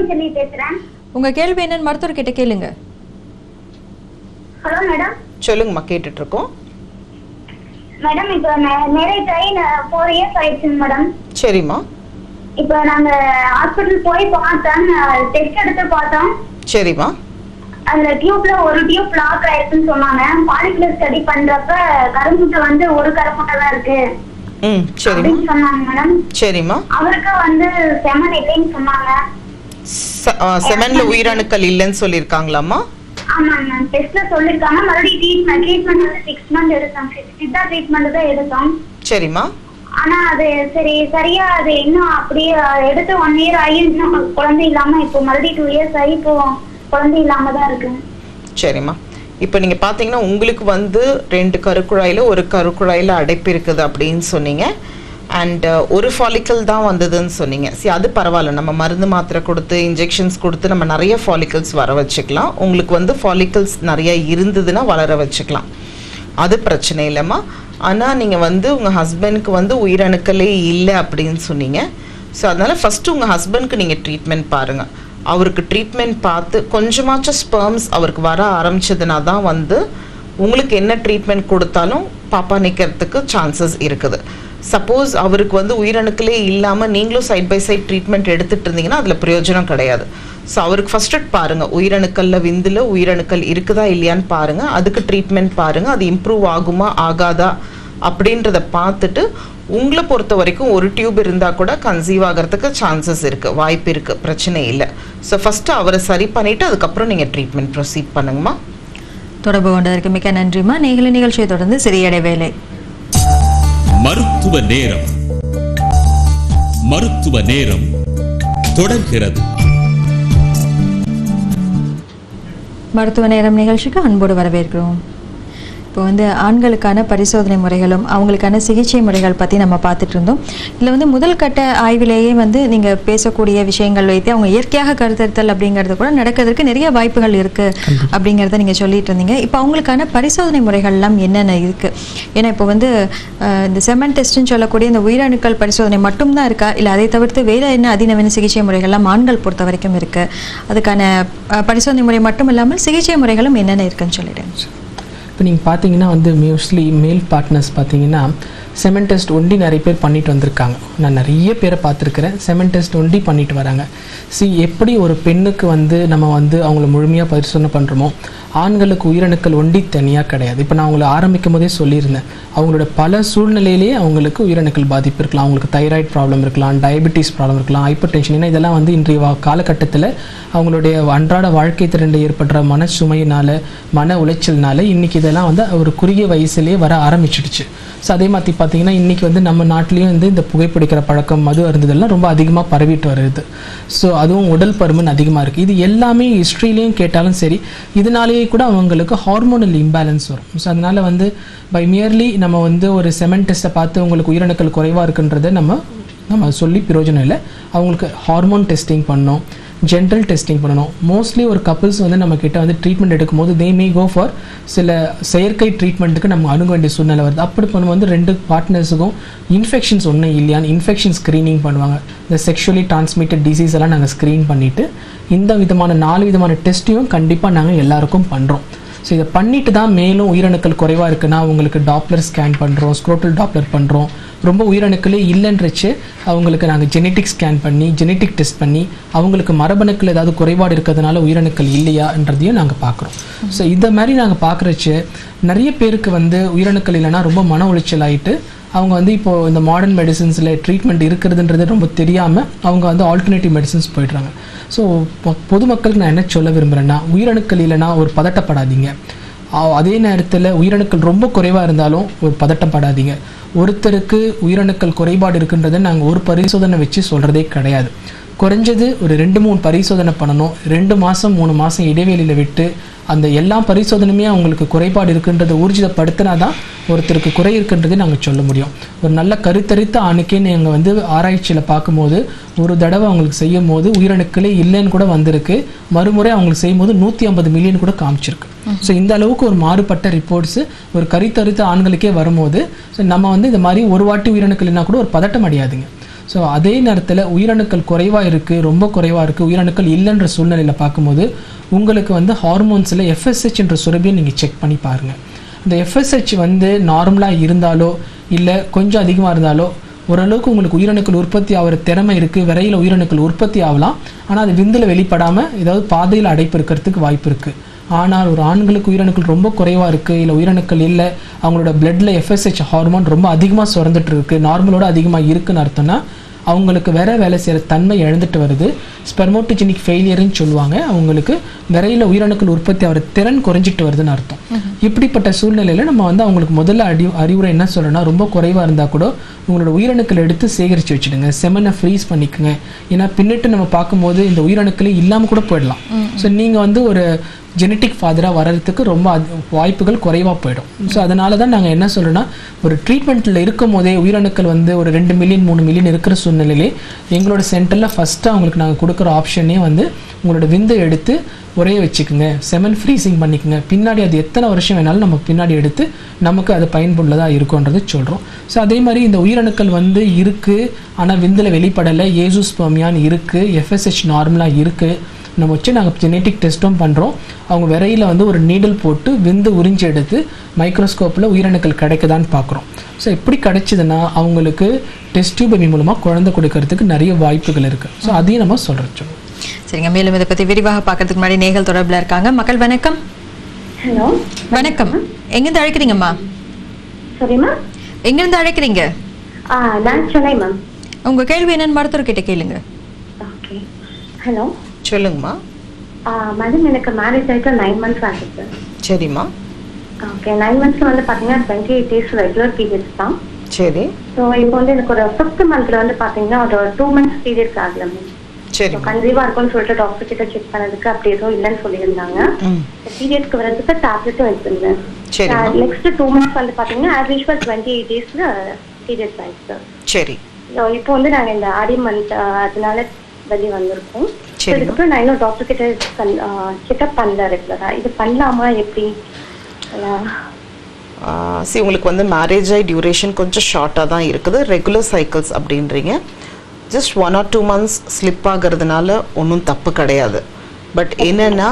தமிழ்ச்செல்வி பேசுறேன். உங்க கேள்வி என்னன்னு மருத்துவர் கிட்ட கேளுங்க. Hello madam. சொல்லுங்கம்மா, கேட்டுட்டு இருக்கோம். மேடம் இப்போ மேரேஜ் ஆகி 4 இயர்ஸ் ஆயிடுச்சுங்க மேடம். சரிம்மா. இப்போ நாங்க ஹாஸ்பிட்டல் போய் பார்த்தோம், டெஸ்ட் எடுத்து பார்த்தோம். சரிம்மா. அந்த டியூப்ல ஒரு டியூப் பிளாக் ஆயிருக்குன்னு சொன்னாங்க. பாலிகுலர் ஸ்டடி பண்றப்ப கருமுட்டை வந்து ஒரு கருமுட்டை தான் இருக்கு சரிம்மா சொன்னாங்க மேடம். சரிம்மா. அவருக்கு வந்து செமன் இல்லைன்னு சொன்னாங்க. செமன்ல உயிரணுக்கள் இல்லைன்னு சொல்லியிருக்காங்களாம்மா? ஆமாங்க மேம், டெஸ்ட்ல சொல்லிருக்காங்க. மறுபடியும் ட்ரீட்மெண்ட் வந்து 6 மந்த் எடுத்தோம். சித்தா ட்ரீட்மெண்ட் தான் எடுத்தோம். சரிம்மா. ஆனா அது சரியா அது இன்னும் அப்படியே எடுத்து 1 இயர் ஆகி இன்னும் குழந்தை இல்லாம இப்போ மறுபடியும் 2 இயர்ஸ் ஆகி இப்போ குழந்தை இல்லாம தான் இருக்கு. சரிம்மா. இப்போ நீங்கள் பார்த்தீங்கன்னா உங்களுக்கு வந்து 2 கருக்குழாயில் ஒரு கருக்குழாயில் அடைப்பு இருக்குது அப்படின்னு சொன்னீங்க. அண்ட் ஒரு ஃபாலிக்கல் தான் வந்ததுன்னு சொன்னீங்க. சரி, அது பரவாயில்ல, நம்ம மருந்து மாத்திரை கொடுத்து இன்ஜெக்ஷன்ஸ் கொடுத்து நம்ம நிறைய ஃபாலிக்கல்ஸ் வர வச்சுக்கலாம். உங்களுக்கு வந்து ஃபாலிக்கல்ஸ் நிறைய இருந்ததுன்னா வளர வச்சுக்கலாம், அது பிரச்சனை இல்லைம்மா. ஆனால் நீங்கள் வந்து உங்கள் ஹஸ்பண்டுக்கு வந்து உயிரணுக்களே இல்லை அப்படின்னு சொன்னீங்க. ஸோ அதனால் ஃபஸ்ட்டு உங்கள் ஹஸ்பண்ட்க்கு நீங்கள் ட்ரீட்மெண்ட் பாருங்கள். அவருக்கு ட்ரீட்மெண்ட் பார்த்து கொஞ்சமாச்சும் ஸ்பெர்ம்ஸ் அவருக்கு வர ஆரம்பிச்சதுனா தான் வந்து உங்களுக்கு என்ன ட்ரீட்மெண்ட் கொடுத்தாலும் பாப்பா நிற்கிறதுக்கு சான்சஸ் இருக்குது. சப்போஸ் அவருக்கு வந்து உயிரணுக்களே இல்லாமல் நீங்களும் சைட் பை சைட் ட்ரீட்மெண்ட் எடுத்துகிட்டு இருந்தீங்கன்னா அதில் பிரயோஜனம் கிடையாது. ஸோ அவருக்கு ஃபஸ்ட்டு பாருங்கள், உயிரணுக்களில் விந்தில் உயிரணுக்கள் இருக்குதா இல்லையான்னு பாருங்கள். அதுக்கு ட்ரீட்மெண்ட் பாருங்கள், அது இம்ப்ரூவ் ஆகுமா ஆகாதா அப்படின்றத பார்த்துட்டு உங்களை பொறுத்த வரைக்கும் ஒரு டியூப் இருந்தால் கூட கன்சீவ் ஆகிறதுக்கு சான்சஸ் இருக்குது, வாய்ப்பு இருக்குது, பிரச்சனை இல்லை. ஸோ ஃபஸ்ட்டு அவரை சரி பண்ணிவிட்டு அதுக்கப்புறம் நீங்கள் ட்ரீட்மெண்ட் ப்ரொசீட் பண்ணுங்கம்மா. தொடர்பு கொண்டதற்கு மிக்க நன்றிம்மா. நிகழ்ச்சியை தொடர்ந்து சிறிய இடைவேளை. மருத்துவ நேரம். மருத்துவ நேரம் தொடர்கிறது. மருத்துவ நேரம் நிகழ்ச்சிக்கு அன்போடு வரவேற்கிறோம். இப்போ வந்து ஆண்களுக்கான பரிசோதனை முறைகளும் அவங்களுக்கான சிகிச்சை முறைகள் பற்றி நம்ம பார்த்துட்டு இருந்தோம். இதில் வந்து முதல் கட்ட ஆய்விலேயே வந்து நீங்கள் பேசக்கூடிய விஷயங்கள் வைத்து அவங்க இயற்கையாக கருத்தரித்தல் அப்படிங்கிறது கூட நடக்கிறதுக்கு நிறைய வாய்ப்புகள் இருக்குது அப்படிங்கிறத நீங்கள் சொல்லிட்டு இருந்தீங்க. இப்போ அவங்களுக்கான பரிசோதனை முறைகள்லாம் என்னென்ன இருக்குது? ஏன்னா இப்போ வந்து இந்த செமன் டெஸ்ட்னு சொல்லக்கூடிய இந்த உயிரணுக்கள் பரிசோதனை மட்டும்தான் இருக்கா, இல்லை அதை தவிர்த்து வேறு என்ன அதிநவீன சிகிச்சை முறைகள்லாம் ஆண்கள் பொறுத்த வரைக்கும் இருக்குது? அதுக்கான பரிசோதனை முறை மட்டும் இல்லாமல் சிகிச்சை முறைகளும் என்னென்ன இருக்குன்னு சொல்லிடுங்க. இப்போ நீங்கள் பார்த்தீங்கன்னா வந்து மோஸ்ட்லி மேல் பார்ட்னர்ஸ் பார்த்தீங்கன்னா செமன் டெஸ்ட் ஒண்டி நிறைய பேர் பண்ணிட்டு வந்திருக்காங்க. நான் நிறைய பேரை பார்த்துருக்கிறேன், செமன் டெஸ்ட் ஒண்டி பண்ணிட்டு வராங்க. எப்படி ஒரு பெண்ணுக்கு வந்து நம்ம வந்து அவங்கள முழுமையாக பரிசோதனை பண்ணுறோமோ ஆண்களுக்கு உயிரணுக்கள் ஒண்டி தனியாக கிடையாது. இப்போ நான் அவங்களை ஆரம்பிக்கும் போதே சொல்லியிருந்தேன், அவங்களோட பல சூழ்நிலையிலேயே அவங்களுக்கு உயிரணுக்கள் பாதிப்பு இருக்கலாம். அவங்களுக்கு தைராய்டு ப்ராப்ளம் இருக்கலாம், டயபெட்டிஸ் ப்ராப்ளம் இருக்கலாம், ஹைப்பர் டென்ஷன். ஏன்னா இதெல்லாம் வந்து இன்றைய காலகட்டத்தில் அவங்களுடைய அன்றாட வாழ்க்கை திறனில் ஏற்படுற மன சுமையினால், மன உளைச்சல்னால இன்றைக்கி இதெல்லாம் வந்து ஒரு குறுகிய வயசுலேயே வர ஆரம்பிச்சிடுச்சு. ஸோ அதே மாதிரி பார்த்தீங்கன்னா இன்றைக்கி வந்து நம்ம நாட்டிலையும் வந்து இந்த புகைப்பிடிக்கிற பழக்கம், மது அருந்துதெல்லாம் ரொம்ப அதிகமாக பரவிட்டு வருது. ஸோ அதுவும் உடல் பருமன் அதிகமாக இருக்குது. இது எல்லாமே ஹிஸ்ட்ரியிலையும் கேட்டாலும் சரி, இதனாலேயே கூட அவங்களுக்கு ஹார்மோனல் இம்பேலன்ஸ் வரும். ஸோ அதனால் வந்து பை மியர்லி நம்ம வந்து ஒரு செமன் டெஸ்ட்டை பார்த்து உங்களுக்கு உயிரணுக்கள் குறைவாக இருக்குன்றதை நம்ம சொல்லி பிரயோஜனம் இல்லை. அவங்களுக்கு ஹார்மோன் டெஸ்டிங் பண்ணோம், ஜென்ரல் டெஸ்டிங் பண்ணணும். மோஸ்ட்லி ஒரு கப்புள்ஸ் வந்து நம்ம கிட்ட வந்து ட்ரீட்மெண்ட் எடுக்கும்போது தே மே கோ ஃபார் சில செயற்கை ட்ரீட்மெண்ட்டுக்கு நம்ம அணுக வேண்டிய சூழ்நிலை வருது. அப்படி பண்ணும்போது 2 பார்ட்னர்ஸுக்கும் இன்ஃபெக்ஷன்ஸ் ஒன்றும் இல்லையான்னு இன்ஃபெக்ஷன் ஸ்க்ரீனிங் பண்ணுவாங்க. இந்த செக்ஷுவலி டிரான்ஸ்மிட்டட் டிசீஸ் எல்லாம் நாங்கள் ஸ்க்ரீன் பண்ணிவிட்டு இந்த விதமான 4 விதமான டெஸ்ட்டையும் கண்டிப்பாக நாங்கள் எல்லாருக்கும் பண்ணுறோம். ஸோ இதை பண்ணிட்டு தான் மேலும் உயிரணுக்கள் குறைவாக இருக்குன்னா அவங்களுக்கு டாப்லர் ஸ்கேன் பண்ணுறோம், ஸ்க்ரோட்டல் டாப்லர் பண்ணுறோம். ரொம்ப உயிரணுக்களே இல்லைன்றச்சு அவங்களுக்கு நாங்கள் ஜெனட்டிக் ஸ்கேன் பண்ணி ஜெனட்டிக் டெஸ்ட் பண்ணி அவங்களுக்கு மரபணுக்கள் ஏதாவது குறைபாடு இருக்கிறதுனால உயிரணுக்கள் இல்லையான்றதையும் நாங்கள் பார்க்குறோம். ஸோ இந்த மாதிரி நாங்கள் பார்க்குறச்சு நிறைய பேருக்கு வந்து உயிரணுக்கள் இல்லைன்னா ரொம்ப மன உளைச்சல் ஆகிட்டு அவங்க வந்து இப்போது இந்த மாடர்ன் மெடிசன்ஸில் ட்ரீட்மெண்ட் இருக்கிறதுன்றது ரொம்ப தெரியாமல் அவங்க வந்து ஆல்டர்னேட்டிவ் மெடிசன்ஸ் போய்ட்றாங்க. ஸோ பொதுமக்களுக்கு நான் என்ன சொல்ல விரும்புகிறேன்னா, உயிரணுக்கள் இல்லைன்னா ஒரு பதட்டப்படாதீங்க. அதே நேரத்தில் உயிரணுக்கள் ரொம்ப குறைவாக இருந்தாலும் ஒரு பதட்டப்படாதீங்க. ஒருத்தருக்கு உயிரணுக்கள் குறைபாடு இருக்குன்றதை நாங்கள் ஒரு பரிசோதனை வச்சு சொல்கிறதே கிடையாது. குறைஞ்சது ஒரு 2-3 பரிசோதனை பண்ணணும். 2 மாதம் 3 மாதம் இடைவெளியில் விட்டு அந்த எல்லா பரிசோதனையுமே அவங்களுக்கு குறைபாடு இருக்குன்றதை ஊர்ஜிதப்படுத்தினா தான் ஒருத்தருக்கு குறை இருக்குன்றதை நாங்கள் சொல்ல முடியும். ஒரு நல்ல கருத்தரித்த ஆணுக்கே நாங்கள் வந்து ஆராய்ச்சியில் பார்க்கும்போது ஒரு தடவை அவங்களுக்கு செய்யும் போது உயிரணுக்களே இல்லைன்னு கூட வந்திருக்கு. மறுமுறை அவங்களுக்கு செய்யும் போது 150 மில்லியன் கூட காமிச்சிருக்கு. ஸோ இந்த அளவுக்கு ஒரு மாறுபட்ட ரிப்போர்ட்ஸு ஒரு கருத்தரித்த ஆண்களுக்கே வரும்போது ஸோ நம்ம வந்து இந்த மாதிரி ஒரு வாட்டி உயிரணுக்கள் இல்லைனா கூட ஒரு பதட்டம் அடையாதுங்க. ஸோ அதே நேரத்தில் உயிரணுக்கள் குறைவாக இருக்குது, ரொம்ப குறைவாக இருக்குது, உயிரணுக்கள் இல்லைன்ற சூழ்நிலையில் பார்க்கும்போது உங்களுக்கு வந்து ஹார்மோன்ஸில் FSH என்ற சுரபியை நீங்கள் செக் பண்ணி பாருங்கள். இந்த FSH வந்து நார்மலாக இருந்தாலோ இல்லை கொஞ்சம் அதிகமாக இருந்தாலோ ஓரளவுக்கு உங்களுக்கு உயிரணுக்கள் உற்பத்தி ஆகிற திறமை இருக்குது, விரையில் உயிரணுக்கள் உற்பத்தி ஆகலாம். ஆனால் அது விந்தில் வெளிப்படாமல் ஏதாவது பாதையில் அடைப்பு இருக்கிறதுக்கு வாய்ப்பு இருக்குது. ஆனால் ஒரு ஆண்களுக்கு உயிரணுக்கள் ரொம்ப குறைவாக இருக்குது, இல்லை உயிரணுக்கள் இல்லை, அவங்களோட பிளட்டில் FSH ஹார்மோன் ரொம்ப அதிகமாக சுரந்துட்டு இருக்குது, நார்மலோட அதிகமாக இருக்குன்னு அர்த்தம்னா அவங்களுக்கு வேலை செய்கிற தன்மை இழந்துட்டு வருது. ஸ்பெர்மோட்டோஜெனிக் ஃபெயிலியர்னு சொல்லுவாங்க. அவங்களுக்கு விரையில் உயிரணுக்கள் உற்பத்தி ஆகிற திறன் குறைஞ்சிட்டு வருதுன்னு அர்த்தம். இப்படிப்பட்ட சூழ்நிலையில் நம்ம வந்து அவங்களுக்கு முதல்ல அறிவுரை என்ன சொல்லணும்னா, ரொம்ப குறைவாக இருந்தால் கூட உங்களோட உயிரணுக்களை எடுத்து சேகரித்து வச்சுடுங்க, செமனை ஃப்ரீஸ் பண்ணிக்கோங்க. ஏன்னா பின்னிட்டு நம்ம பார்க்கும்போது இந்த உயிரணுக்களே இல்லாமல் கூட போயிடலாம். ஸோ நீங்கள் வந்து ஒரு ஜெனட்டிக் ஃபாதராக வர்றதுக்கு ரொம்ப வாய்ப்புகள் குறைவாக போயிடும். ஸோ அதனால தான் நாங்கள் என்ன சொல்கிறோன்னா, ஒரு ட்ரீட்மெண்ட்டில் இருக்கும் போதே உயிரணுக்கள் வந்து ஒரு 2 மில்லியன் 3 மில்லியன் இருக்கிற சூழ்நிலையிலே எங்களோட சென்டரில் ஃபஸ்ட்டு அவங்களுக்கு நாங்கள் கொடுக்குற ஆப்ஷனே வந்து உங்களோட விந்தை எடுத்து உரைய வச்சுக்கோங்க, செமன் ஃப்ரீசிங் பண்ணிக்கோங்க. பின்னாடி அது எத்தனை வருஷம் வேணாலும் நம்ம பின்னாடி எடுத்து நமக்கு அது பயன்புள்ளதாக இருக்கும்ன்றது சொல்கிறோம். ஸோ அதே மாதிரி இந்த உயிரணுக்கள் வந்து இருக்குது, ஆனால் விந்தில் வெளிப்படலை, ஏசோஸ்பெர்மியான் இருக்குது, FSH நார்மலாக இருக்குது. நம்ம வச்சு நாங்கள் ஜெனட்டிக் டெஸ்ட்டும் பண்ணுறோம். அவங்க விரையில் வந்து ஒரு நீடல் போட்டு விந்து உறிஞ்சி எடுத்து மைக்ரோஸ்கோப்பில் உயிரணுக்கள் கிடைக்குதான்னு பார்க்குறோம். ஸோ இப்படி கிடைச்சிதுன்னா அவங்களுக்கு டெஸ்ட் டியூப் பேபி மூலமாக குழந்தை கொடுக்கறதுக்கு நிறைய வாய்ப்புகள் இருக்குது. ஸோ அதையும் நம்ம சொல்கிறோம். சரிங்க, மேலும் இதை பற்றி விரிவாக பார்க்கறதுக்கு முன்னாடி நேயர்கள் தொடர்பில் இருக்காங்க. மக்கள் வணக்கம். ஹலோ வணக்கம், எங்கேருந்து அழைக்கிறீங்கம்மா? சரிம்மா, எங்கேருந்து அழைக்கிறீங்க? நான் சென்னை மேம். உங்கள் கேள்வி என்னன்னு மருத்துவர்கிட்ட கேளுங்க. ஓகே. ஹலோ சொல்லுங்கம்மா. மேடம், எனக்கு மேரேஜ் ஆகிட்டு 9 months ஆகுது. சரிம்மா. ஓகே, 9 months வந்து பார்த்தீங்கன்னா 28 days ரெகுலர் பீரியட்ஸ் தான். சரி. ஸோ இப்போ வந்து எனக்கு ஒரு 5th month வந்து பார்த்தீங்கன்னா ஒரு 2 months பீரியட்ஸ் ஆகல மேம். சரி. கன்சீவாக இருக்கும்னு சொல்லிட்டு டாக்டர் கிட்ட செக் பண்ணதுக்கு அப்படி எதுவும் இல்லைன்னு சொல்லியிருந்தாங்க. பீரியட்ஸ்க்கு வரதுக்கு டேப்லெட்டும் எடுத்துருந்தேன். நெக்ஸ்ட் 2 months வந்து பார்த்தீங்கன்னா ஆஸ் யூஷுவல் 28 daysல பீரியட்ஸ் ஆயிடுச்சு. சரி. இப்போ வந்து நாங்கள் இந்த ஆடி மந்த் அதனால வெளியே வந்திருக்கோம். அதுக்கப்புறம் நான் இன்னும் டாக்டர் கிட்ட செக்அப் பண்ணல ரெகுலரா. இது பண்ணலாமா எப்படி? உங்களுக்கு வந்து மேரேஜ் ஆகி டியூரேஷன் கொஞ்சம் ஷார்ட்டாக தான் இருக்குது. ரெகுலர் சைக்கிள்ஸ் அப்படின்றீங்க. ஜஸ்ட் 1 or 2 months ஸ்லிப் ஆகிறதுனால ஒன்றும் தப்பு கிடையாது. பட் என்னென்னா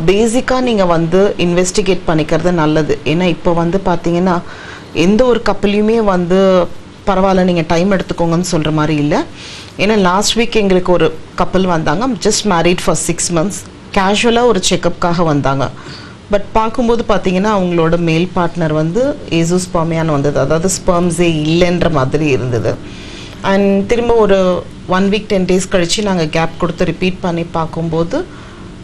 பேசிக்காக நீங்கள் வந்து இன்வெஸ்டிகேட் பண்ணிக்கிறது நல்லது. ஏன்னா இப்போ வந்து பார்த்தீங்கன்னா எந்த ஒரு கப்பலையுமே வந்து பரவாயில்ல நீங்கள் டைம் எடுத்துக்கோங்கன்னு சொல்கிற மாதிரி இல்லை. ஏன்னா லாஸ்ட் வீக் எங்களுக்கு ஒரு கப்பல் வந்தாங்க, ஜஸ்ட் மேரிட் ஃபார் 6 months, கேஷுவலாக ஒரு செக்கப்புக்காக வந்தாங்க. பட் பார்க்கும்போது பார்த்தீங்கன்னா அவங்களோட மேல் பார்ட்னர் வந்து ஏசோஸ்பெர்மியான் வந்தது, அதாவது ஸ்பெர்ம்ஸே இல்லைன்ற மாதிரி இருந்தது. அண்ட் திரும்ப ஒரு 1 week 10 days கழித்து நாங்கள் கேப் கொடுத்து ரிப்பீட் பண்ணி பார்க்கும்போது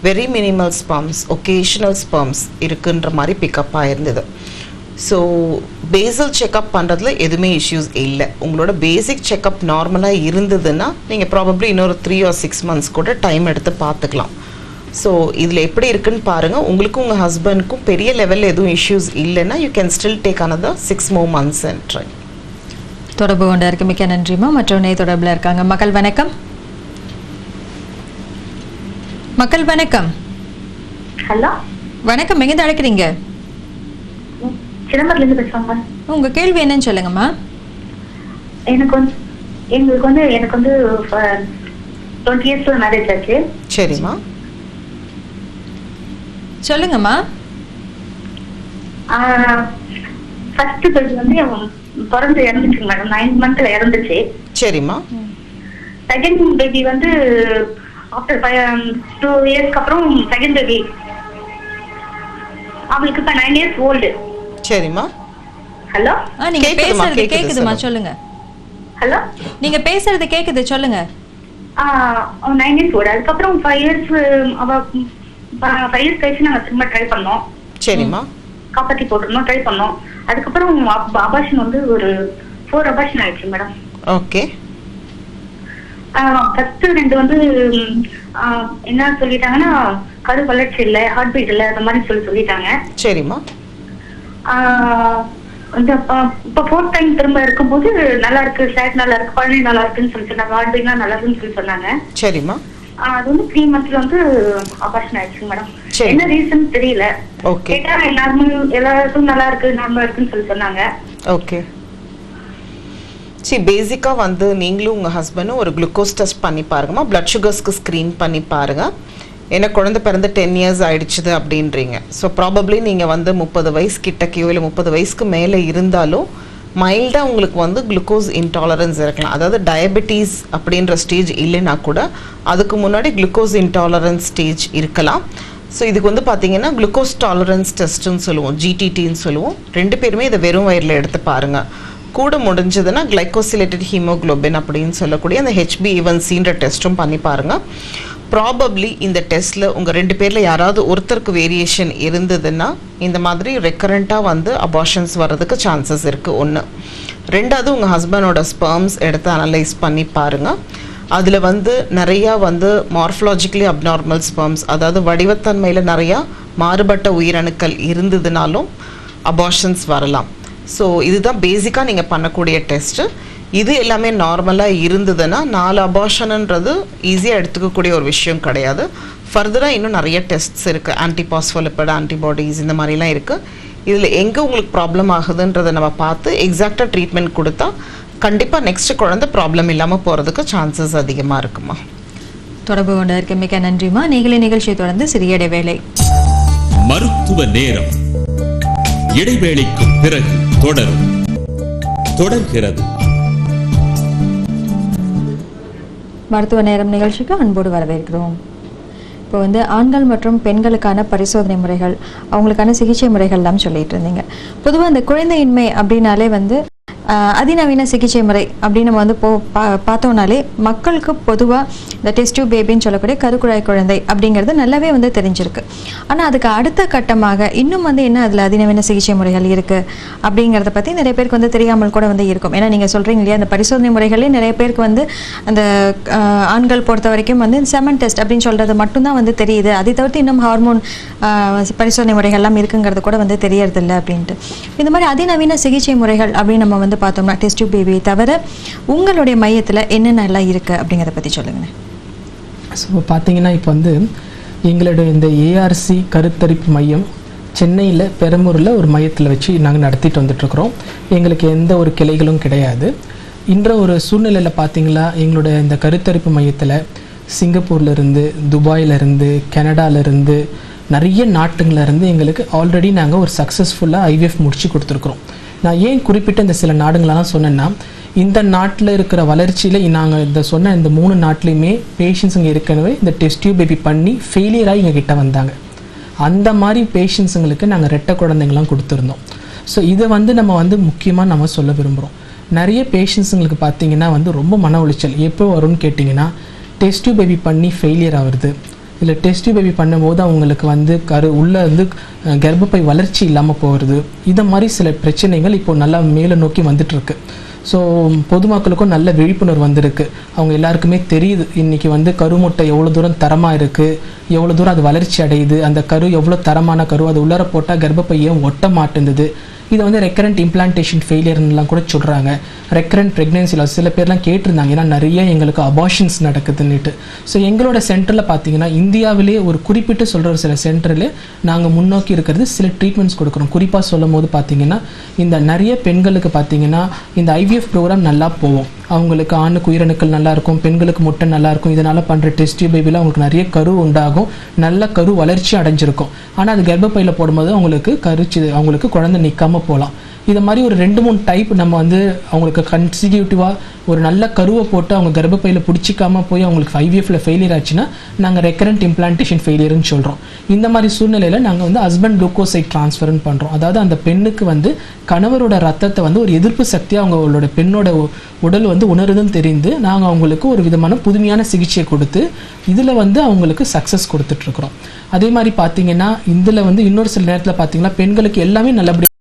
very minimal sperms, vocational sperms இருக்குன்ற மாதிரி பிக்கப் ஆகிருந்தது. ஸோ பேசல் செக்அப் பண்ணுறதுல எதுவுமே இஷ்யூஸ் இல்லை. உங்களோட பேசிக் செக்அப் நார்மலாக இருந்ததுன்னா நீங்கள் ப்ராபப்ளி இன்னொரு 3 or 6 months கூட டைம் எடுத்து பார்த்துக்கலாம். ஸோ இதில் எப்படி இருக்குன்னு பாருங்கள். உங்களுக்கும் உங்கள் ஹஸ்பண்டுக்கும் பெரிய லெவலில் எதுவும் இஷ்யூஸ் இல்லைன்னா you can still take another 6 more months and try. தொடர்பு கொண்டு இருக்கு, மிக்க நன்றிமா. மற்றொன்னே தொடர்பில் இருக்காங்க. மக்கள் வணக்கம். மக்கள் வணக்கம். ஹலோ வணக்கம், எங்கேருந்து அழைக்கிறீங்க? சிதம்பரத்துலேருந்து பேசுவாங்க. உங்க கேள்வி என்னன்னு சொல்லுங்கம்மா. எனக்கு வந்து 20 years மேரேஜ் ஆச்சு. சரிம்மா, சொல்லுங்கம்மா. ஃபர்ஸ்ட் பேபி வந்து பிறந்து இறந்துச்சு மேடம், 9 months இறந்துச்சு. சரிம்மா. செகண்ட் பேபி வந்து ஆஃப்டர் 2 years அப்புறம் செகண்ட் பேபி, அவங்களுக்கு இப்ப 9 years old. சரிம்மா. ஹலோ நீங்க பேசுறது கேக்குதுமா, சொல்லுங்க. ஹலோ நீங்க பேசுறது கேக்குது, சொல்லுங்க. 9 years old. அதுக்கப்புறம் 5 years அவ 5 years கழிச்சு நாங்க திரும்ப ட்ரை பண்ணோம். சரிம்மா. காப்பாத்தி போட்டுருந்தோம், ட்ரை பண்ணோம். அதுக்கப்புறம் அபார்ஷன் வந்து ஒரு 4 அபார்ஷன் ஆயிடுச்சு மேடம். ஓகே. ஃபர்ஸ்ட் 2 வந்து என்ன சொல்லிட்டாங்கன்னா கரு வளர்ச்சி இல்லை, ஹார்ட் பீட் இல்லை, அந்த மாதிரி சொல்லிட்டாங்க. சரிம்மா. இப்ப 4th time திரும்ப இருக்கும்போது நல்லா இருக்கு, சேட் நல்லா இருக்கு, குழந்தை நல்லா இருக்குன்னு சொல்லி சொன்னாங்க, ஹார்ட் பீட்லாம் நல்லா இருக்குன்னு சொல்லி சொன்னாங்க. சரிம்மா. அது வந்து 3 months வந்து அபார்ஷன் ஆயிடுச்சு மேடம். சரி. என்ன ரீசன் தெரியல. ஓகே. கேட்டா நார்மல், எல்லாருக்கும் நல்லா இருக்கு, நார்மலா இருக்குன்னு சொல்லி சொன்னாங்க. ஓகே. பேசிக்காக வந்து நீங்களும் உங்கள் ஹஸ்பண்டும் ஒரு குளுக்கோஸ் டெஸ்ட் பண்ணி பாருங்கம்மா. பிளட் சுகர்ஸ்க்கு ஸ்க்ரீன் பண்ணி பாருங்கள். ஏன்னா குழந்தை பிறந்து 10 years ஆகிடுச்சுது அப்படின்றீங்க. ஸோ ப்ராபப்ளி நீங்கள் வந்து 30 வயசு கிட்டக்கையோ இல்லை 30 வயசுக்கு மேலே இருந்தாலும் மைல்டாக உங்களுக்கு வந்து குளுக்கோஸ் இன்டாலரன்ஸ் இருக்கலாம். அதாவது டயபெட்டிஸ் அப்படின்ற ஸ்டேஜ் இல்லைன்னா கூட அதுக்கு முன்னாடி குளுக்கோஸ் இன்டாலரன்ஸ் ஸ்டேஜ் இருக்கலாம். ஸோ இதுக்கு வந்து பார்த்தீங்கன்னா குளுக்கோஸ் டாலரன்ஸ் டெஸ்ட்டுன்னு சொல்லுவோம், GTTன்னு சொல்லுவோம். 2 பேருமே இதை வெறும் வயிறில் எடுத்து பாருங்கள். கூட முடிஞ்சதுன்னா கிளைகோசிலேட்டட் ஹீமோக்ளோபின் அப்படின்னு சொல்லக்கூடிய அந்த HbA1cன்ற டெஸ்ட்டும் பண்ணி பாருங்கள். ப்ராபப்ளி இந்த டெஸ்ட்டில் உங்கள் 2 பேரில் யாராவது ஒருத்தருக்கு வேரியேஷன் இருந்ததுன்னா இந்த மாதிரி ரெக்கரண்ட்டாக வந்து அபார்ஷன்ஸ் வர்றதுக்கு சான்சஸ் இருக்குது. 1. 2வது உங்கள் ஹஸ்பண்டோட ஸ்பெர்ம்ஸ் எடுத்து அனலைஸ் பண்ணி பாருங்கள். அதில் வந்து நிறையா வந்து மார்ஃபலாஜிக்கலி அப்நார்மல் ஸ்பெர்ம்ஸ், அதாவது வடிவத்தன்மையில் நிறையா மாறுபட்ட உயிரணுக்கள் இருந்ததுனாலும் அபார்ஷன்ஸ் வரலாம். ஸோ இதுதான் பேசிக்காக நீங்கள் பண்ணக்கூடிய டெஸ்ட்டு. இது எல்லாமே நார்மலாக இருந்ததுன்னா 4 அபார்ஷன்ன்றது ஈஸியாக எடுத்துக்கக்கூடிய ஒரு விஷயம் கிடையாது. ஃபர்தராக இன்னும் நிறைய டெஸ்ட்ஸ் இருக்குது, ஆன்டிபாஸ்போலிபிட் ஆன்டிபாடிஸ் இந்த மாதிரிலாம் இருக்குது. இதில் எங்கே உங்களுக்கு ப்ராப்ளம் ஆகுதுன்றதை நம்ம பார்த்து எக்ஸாக்டாக ட்ரீட்மெண்ட் கொடுத்தா கண்டிப்பாக நெக்ஸ்ட் குழந்தை ப்ராப்ளம் இல்லாமல் போகிறதுக்கு சான்சஸ் அதிகமாக இருக்குமா. தொடர்பு கொண்டு இருக்க மிக்க நன்றிமா. நீங்களே நிகழ்ச்சியை தொடர்ந்து சிறிய இடைவேளை. மருத்துவ நேரம் இடைவேளைக்கு பிறகு தொடர்கிறது. மருத்துவ நேரம் நிகழ்ச்சிக்கு அன்போடு வரவேற்கிறோம். இப்போ வந்து ஆண்கள் மற்றும் பெண்களுக்கான பரிசோதனை முறைகள், அவங்களுக்கான சிகிச்சை முறைகள்லாம் சொல்லிட்டு இருந்தீங்க. பொதுவாக அந்த குழந்தையின்மை அப்படின்னாலே வந்து அதிநவீன சிகிச்சை முறை அப்படின்னு நம்ம வந்து பார்த்தோம்னாலே மக்களுக்கு பொதுவாக இந்த டெஸ்ட் டியூப் பேபின்னு சொல்லக்கூடிய கருக்குழாய் குழந்தை அப்படிங்கிறது நல்லாவே வந்து தெரிஞ்சிருக்கு. ஆனால் அதுக்கு அடுத்த கட்டமாக இன்னும் வந்து என்ன அதில் அதிநவீன சிகிச்சை முறைகள் இருக்குது அப்படிங்கிறத பற்றி நிறைய பேருக்கு வந்து தெரியாமல் கூட வந்து இருக்கும். ஏன்னா நீங்கள் சொல்கிறீங்க இல்லையா, அந்த பரிசோதனை முறைகளே நிறைய பேருக்கு வந்து அந்த ஆண்கள் பொறுத்த வரைக்கும் வந்து செமன் டெஸ்ட் அப்படின்னு சொல்கிறது மட்டும்தான் வந்து தெரியுது. அதை தவிர்த்து இன்னும் ஹார்மோன் பரிசோதனை முறைகள்லாம் இருக்குங்கிறது கூட வந்து தெரியறதில்ல அப்படின்ட்டு. இந்த மாதிரி அதிநவீன சிகிச்சை முறைகள் அப்படின்னு நம்ம வந்து பார்த்தோம்னா டெஸ்ட் டியூப் பேபியை தவிர உங்களுடைய மையத்தில் என்னென்னலாம் இருக்குது அப்படிங்கிறத பற்றி சொல்லுங்கள். ஸோ பார்த்தீங்கன்னா இப்போ வந்து எங்களுடைய இந்த ARC கருத்தரிப்பு மையம் சென்னையில் பெரம்பூரில் ஒரு மையத்தில் வச்சு நாங்கள் நடத்திட்டு வந்துட்டுருக்குறோம். எங்களுக்கு எந்த ஒரு கிளைகளும் கிடையாது. இன்ற ஒரு சூழ்நிலையில் பார்த்தீங்களா, எங்களுடைய இந்த கருத்தரிப்பு மையத்தில் சிங்கப்பூர்லேருந்து, துபாயிலேருந்து, கனடாவிலேருந்து, நிறைய நாட்டுங்கள்லேருந்து எங்களுக்கு ஆல்ரெடி நாங்கள் ஒரு சக்ஸஸ்ஃபுல்லாக IVF முடிச்சு கொடுத்துருக்குறோம். நான் ஏன் குறிப்பிட்ட இந்த சில நாடுங்களெல்லாம் சொன்னேன்னா, இந்த நாட்டில் இருக்கிற வளர்ச்சியில் நாங்கள் இந்த சொன்ன இந்த 3 நாட்டிலையுமே பேஷண்ட்ஸுங்க ஏற்கனவே இந்த டெஸ்ட் டியூப் பேபி பண்ணி ஃபெயிலியராகி எங்ககிட்ட வந்தாங்க. அந்த மாதிரி பேஷண்ட்ஸுங்களுக்கு நாங்கள் ரெட்டை குழந்தைங்களாம் கொடுத்துருந்தோம். ஸோ இதை வந்து நம்ம வந்து முக்கியமாக நம்ம சொல்ல விரும்புகிறோம். நிறைய பேஷண்ட்ஸுங்களுக்கு பார்த்தீங்கன்னா வந்து ரொம்ப மன உளைச்சல் எப்போ வரும்னு கேட்டிங்கன்னா, டெஸ்ட் டியூப் பேபி பண்ணி ஃபெயிலியர் ஆகுறது, இல்லை டெஸ்ட் டியூப் பேபி பண்ணும்போது அவங்களுக்கு வந்து உள்ளே வந்து கர்ப்பப்பை வளர்ச்சி இல்லாமல் போகிறது, இதை மாதிரி சில பிரச்சனைகள் இப்போ நல்லா மேலே நோக்கி வந்துட்டுருக்கு. ஸோ பொதுமக்களுக்கும் நல்ல விழிப்புணர்வு வந்திருக்கு. அவங்க எல்லாருக்குமே தெரியுது இன்றைக்கி வந்து கருமுட்டை எவ்வளோ தூரம் தரமாக இருக்குது, எவ்வளோ தூரம் அது வளர்ச்சி அடையுது, அந்த கரு எவ்வளோ தரமான கரு, அது உள்ளார போட்டால் கர்ப்பப்பையை ஒட்ட மாட்டேங்குது. இதை வந்து ரெக்கரண்ட் இம்ப்ளான்டேஷன் ஃபெயிலியர்லாம் கூட சொல்கிறாங்க. ரெக்கரண்ட் ப்ரெக்னென்சியில் சில பேர்லாம் கேட்டிருந்தாங்க, ஏன்னா நிறைய எங்களுக்கு அபார்ஷன்ஸ் நடக்குதுன்னுட்டு. ஸோ எங்களோட சென்டரில் பார்த்தீங்கன்னா இந்தியாவிலே ஒரு குறிப்பிட்டு சொல்கிற ஒரு சில சென்டரில் நாங்கள் முன்னோக்கி இருக்கிறது சில ட்ரீட்மெண்ட்ஸ் கொடுக்குறோம். குறிப்பாக சொல்லும் போது பார்த்தீங்கன்னா இந்த நிறைய பெண்களுக்கு பார்த்தீங்கன்னா இந்த IVF ப்ரோக்ராம் நல்லா போகும். அவங்களுக்கு ஆணுக்கு உயிரணுக்கள் நல்லாயிருக்கும், பெண்களுக்கு முட்டை நல்லாயிருக்கும். இதனால் பண்ணுற டெஸ்ட் டியூப் பேபியில் அவங்களுக்கு நிறைய கரு உண்டாகும், நல்ல கரு வளர்ச்சி அடைஞ்சிருக்கும். ஆனால் அது கர்ப்பப்பையில் போடும்போது அவங்களுக்கு குழந்தை நிற்காமல் போகலாம். இதை மாதிரி ஒரு 2-3 டைப் நம்ம வந்து அவங்களுக்கு கன்சிக்யூட்டிவாக ஒரு நல்ல கருவை போட்டு அவங்க கர்ப்பப்பையில் பிடிச்சிக்காமல் போய் அவங்களுக்கு IVFல ஃபெயிலியர் ஆச்சுன்னா நாங்கள் ரெக்கரண்ட் இம்ப்ளான்டேஷன் ஃபெயிலியர்னு சொல்கிறோம். இந்த மாதிரி சூழ்நிலையில் நாங்கள் வந்து ஹஸ்பண்ட் குளுக்கோசைட் ட்ரான்ஸ்ஃபர்னு பண்ணுறோம். அதாவது அந்த பெண்ணுக்கு வந்து கணவரோட ரத்தத்தை வந்து ஒரு எதிர்ப்பு சக்தியாக அவங்களோட பெண்ணோட உடல் வந்து உணருதுன்னு தெரிந்து நாங்கள் அவங்களுக்கு ஒரு விதமான புதுமையான சிகிச்சையை கொடுத்து இதில் வந்து அவங்களுக்கு சக்ஸஸ் கொடுத்துட்ருக்குறோம். அதே மாதிரி பார்த்தீங்கன்னா இதில் வந்து இன்னொரு சில நேரத்தில் பார்த்தீங்கன்னா பெண்களுக்கு எல்லாமே நல்லபடியாக